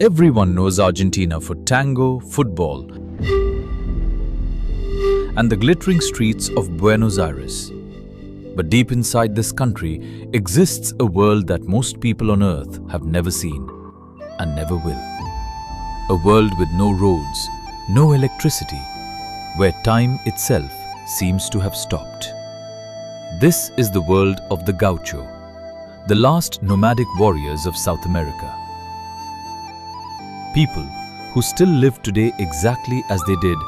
Everyone knows Argentina for tango, football, and the glittering streets of Buenos Aires. But deep inside this country exists a world that most people on earth have never seen and never will. A world with no roads, no electricity, where time itself seems to have stopped. This is the world of the Gaucho, the last nomadic warriors of South America. People who still live today exactly as they did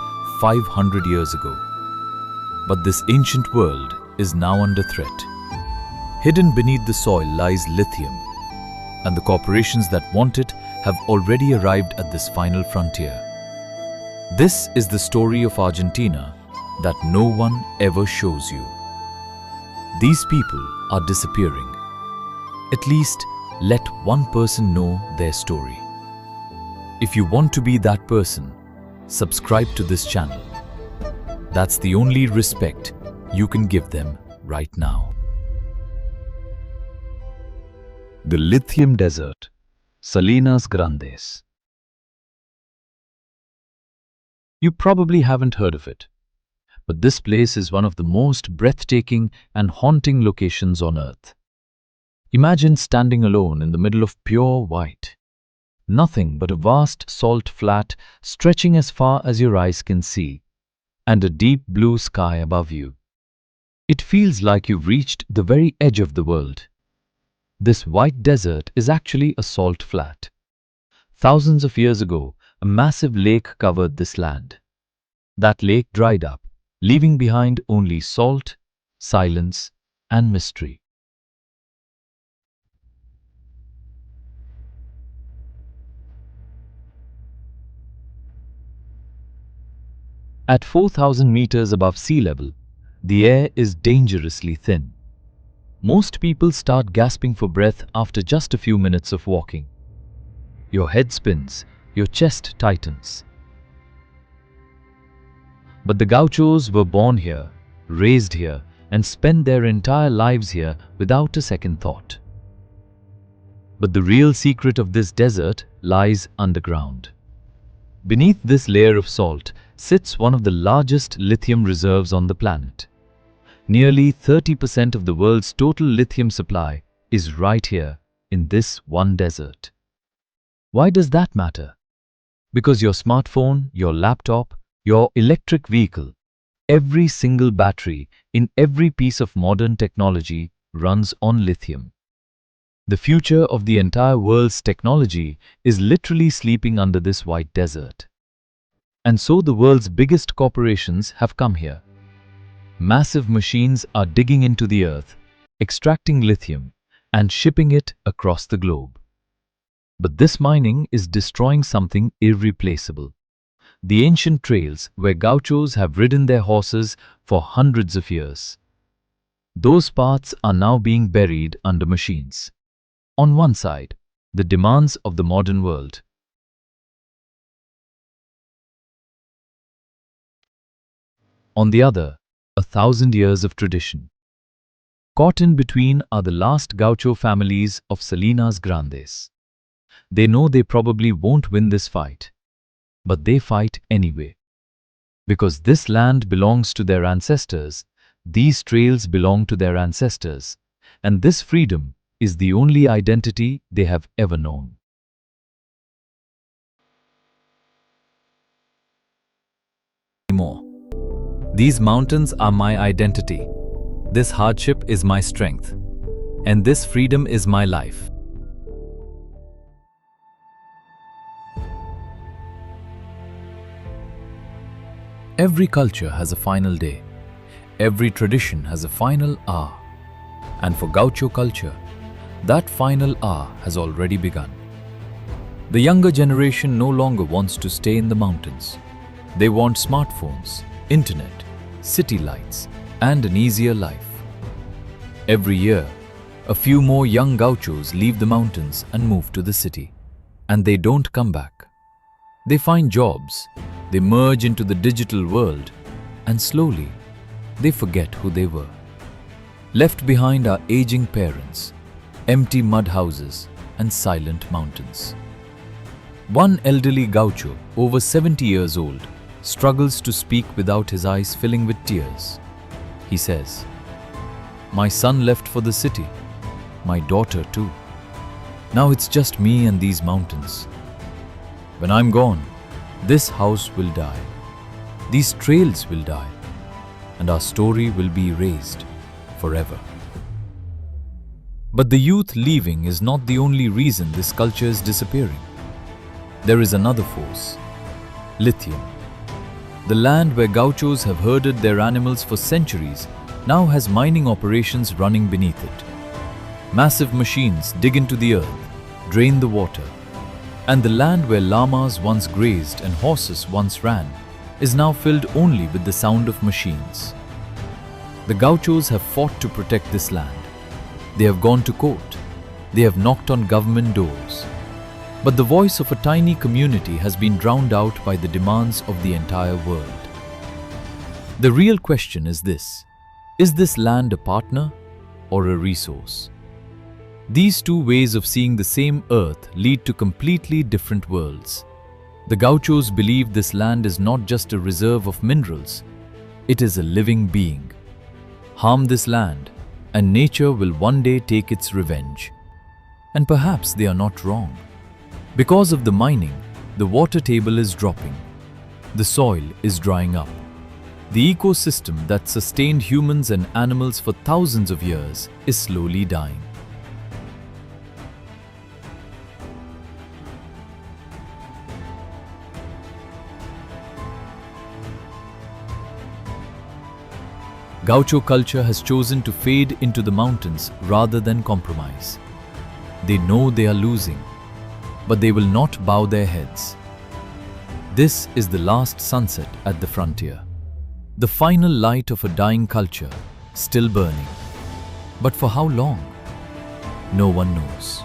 500 years ago. But this ancient world is now under threat. Hidden beneath the soil lies lithium, and the corporations that want it have already arrived at this final frontier. This is the story of Argentina that no one ever shows you. These people are disappearing. At least let one person know their story. If you want to be that person, subscribe to this channel. That's the only respect you can give them right now. The Lithium Desert, Salinas Grandes. You probably haven't heard of it, but this place is one of the most breathtaking and haunting locations on Earth. Imagine standing alone in the middle of pure white. Nothing but a vast salt flat stretching as far as your eyes can see, and a deep blue sky above you. It feels like you've reached the very edge of the world. This white desert is actually a salt flat. Thousands of years ago, a massive lake covered this land. That lake dried up, leaving behind only salt, silence, and mystery. At 4,000 meters above sea level, the air is dangerously thin. Most people start gasping for breath after just a few minutes of walking. Your head spins, your chest tightens. But the Gauchos were born here, raised here, and spent their entire lives here without a second thought. But the real secret of this desert lies underground. Beneath this layer of salt sits one of the largest lithium reserves on the planet. Nearly 30% of the world's total lithium supply is right here in this one desert. Why does that matter? Because your smartphone, your laptop, your electric vehicle, every single battery in every piece of modern technology runs on lithium. The future of the entire world's technology is literally sleeping under this white desert. And so the world's biggest corporations have come here. Massive machines are digging into the earth, extracting lithium, and shipping it across the globe. But this mining is destroying something irreplaceable. The ancient trails where gauchos have ridden their horses for hundreds of years. Those paths are now being buried under machines. On one side, the demands of the modern world. On the other, 1,000 years of tradition. Caught in between are the last Gaucho families of Salinas Grandes. They know they probably won't win this fight, but they fight anyway. Because this land belongs to their ancestors, these trails belong to their ancestors, and this freedom is the only identity they have ever known. These mountains are my identity. This hardship is my strength. And this freedom is my life. Every culture has a final day. Every tradition has a final hour. And for Gaucho culture, that final hour has already begun. The younger generation no longer wants to stay in the mountains. They want smartphones, internet, city lights, and an easier life. Every year, a few more young gauchos leave the mountains and move to the city. And they don't come back. They find jobs, they merge into the digital world, and slowly, they forget who they were. Left behind are aging parents, empty mud houses, and silent mountains. One elderly gaucho, over 70 years old, struggles to speak without his eyes filling with tears. He says, "My son left for the city, my daughter too. Now it's just me and these mountains. When I'm gone, this house will die, these trails will die, and our story will be erased forever." But the youth leaving is not the only reason this culture is disappearing. There is another force: lithium. The land where gauchos have herded their animals for centuries now has mining operations running beneath it. Massive machines dig into the earth, drain the water, and the land where llamas once grazed and horses once ran is now filled only with the sound of machines. The gauchos have fought to protect this land. They have gone to court. They have knocked on government doors. But the voice of a tiny community has been drowned out by the demands of the entire world. The real question is this: is this land a partner or a resource? These two ways of seeing the same earth lead to completely different worlds. The gauchos believe this land is not just a reserve of minerals, it is a living being. Harm this land, and nature will one day take its revenge. And perhaps they are not wrong. Because of the mining, the water table is dropping. The soil is drying up. The ecosystem that sustained humans and animals for thousands of years is slowly dying. Gaucho culture has chosen to fade into the mountains rather than compromise. They know they are losing, but they will not bow their heads. This is the last sunset at the frontier, the final light of a dying culture, still burning. But for how long? No one knows.